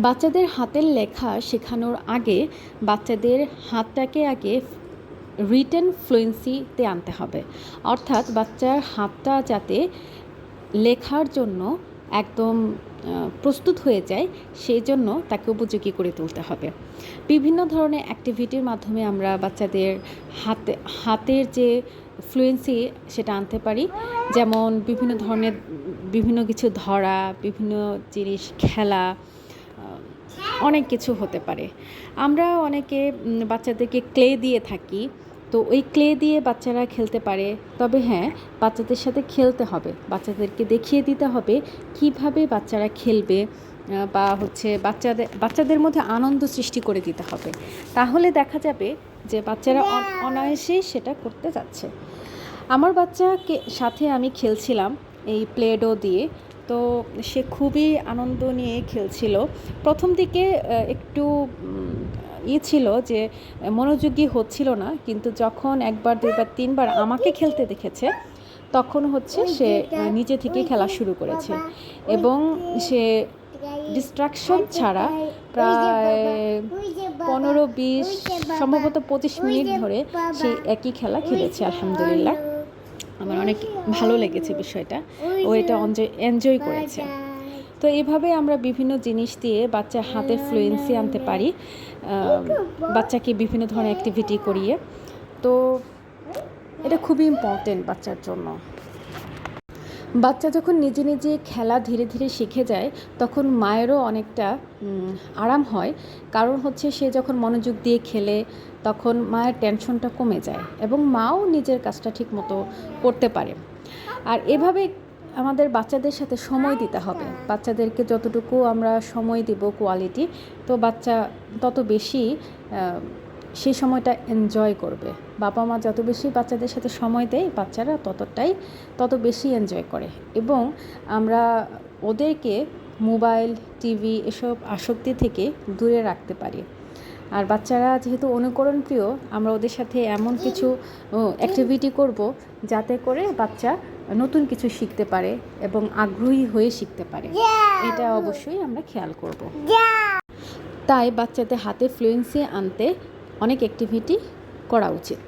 বাচ্চাদের হাতের লেখা শেখানোর আগে বাচ্চাদের হাতটাকে আগে রিটেন ফ্লুয়েন্সিতে আনতে হবে। অর্থাৎ বাচ্চার হাতটা যাতে লেখার জন্য একদম প্রস্তুত হয়ে যায়, সেই জন্য তাকে উপযোগী করে তুলতে হবে। বিভিন্ন ধরনের অ্যাক্টিভিটির মাধ্যমে আমরা বাচ্চাদের হাতের যে ফ্লুয়েন্সি সেটা আনতে পারি। যেমন বিভিন্ন কিছু ধরা, বিভিন্ন জিনিস খেলা, অনেক কিছু হতে পারে। আমরা অনেকে বাচ্চাদেরকে ক্লে দিয়ে থাকি, তো ওই ক্লে দিয়ে বাচ্চারা খেলতে পারে। তবে হ্যাঁ, বাচ্চাদের সাথে খেলতে হবে, বাচ্চাদেরকে দেখিয়ে দিতে হবে কিভাবে বাচ্চারা খেলবে, বা বাচ্চাদের মধ্যে আনন্দ সৃষ্টি করে দিতে হবে। তাহলে দেখা যাবে যে বাচ্চারা অনায়াসেই সেটা করতে যাচ্ছে। আমার বাচ্চাকে সাথে আমি খেলছিলাম এই প্লে-ডো দিয়ে, তো সে খুবই আনন্দ নিয়ে খেলছিল। প্রথম দিকে একটু ছিল যে মনোযোগী হচ্ছিল না, কিন্তু যখন একবার, দুইবার, তিনবার আমাকে খেলতে দেখেছে, তখন সে নিজে থেকে খেলা শুরু করেছে এবং সে ডিস্ট্রাকশন ছাড়া প্রায় 15-20 সম্ভবত 25 মিনিট ধরে সে একই খেলা খেলেছে। আলহামদুলিল্লাহ, আমার অনেক ভালো লেগেছে বিষয়টা, ও এটা এনজয় করেছে। তো এইভাবে আমরা বিভিন্ন জিনিস দিয়ে বাচ্চার হাতের ফ্লুয়েন্সি আনতে পারি, বাচ্চাকে বিভিন্ন ধরনের অ্যাক্টিভিটি করিয়ে। তো এটা খুবই ইম্পর্টেন্ট বাচ্চার জন্য। বাচ্চা যখন নিজে নিজে খেলা ধীরে ধীরে শিখে যায়, তখন মায়েরও অনেকটা আরাম হয়। কারণ সে যখন মনোযোগ দিয়ে খেলে, তখন মায়ের টেনশনটা কমে যায় এবং মাও নিজের কাজটা ঠিক মতো করতে পারে। আর এভাবে আমাদের বাচ্চাদের সাথে সময় দিতে হবে। বাচ্চাদেরকে যতটুকু আমরা সময় দেব কোয়ালিটি, তো বাচ্চা তত বেশি সেই সময়টা এনজয় করবে। বাবা মা যত বেশি বাচ্চাদের সাথে সময় দেয়, বাচ্চারা তত বেশি এনজয় করে এবং আমরা ওদেরকে মোবাইল, টিভি এসব আসক্তি থেকে দূরে রাখতে পারি। আর বাচ্চারা যেহেতু অনুকরণ প্রিয়, আমরা ওদের সাথে এমন কিছু অ্যাক্টিভিটি করব যাতে করে বাচ্চা নতুন কিছু শিখতে পারে এবং আগ্রহী হয়ে শিখতে পারে। এটা অবশ্যই আমরা খেয়াল করব। তাই বাচ্চাদের হাতে ফ্লুয়েন্সি আনতে অনেক অ্যাক্টিভিটি করা উচিত।